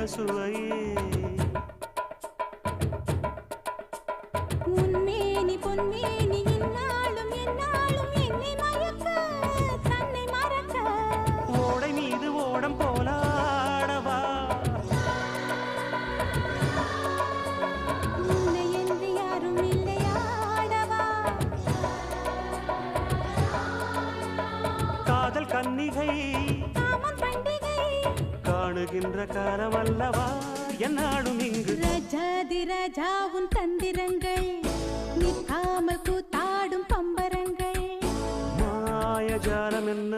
சுவையே உன்மேனி பொன்மேனி இந்நாளும் எந்நாளும் என்னை மயக்க தன்னை மறக்க ஓடை மீது ஓடம் போலாடவா உன்னை என்று யாரும் இல்லையாடவா காதல் கன்னிகை காமம் பண்டிகை காணுகின்ற காலமல்லவா என்னாடும் இங்கு ரஜாதி ராஜா உன் தந்திரங்கள் நிற்காமல் கூத்தாடும் பம்பரங்கள் மாயஜாலம் என்ன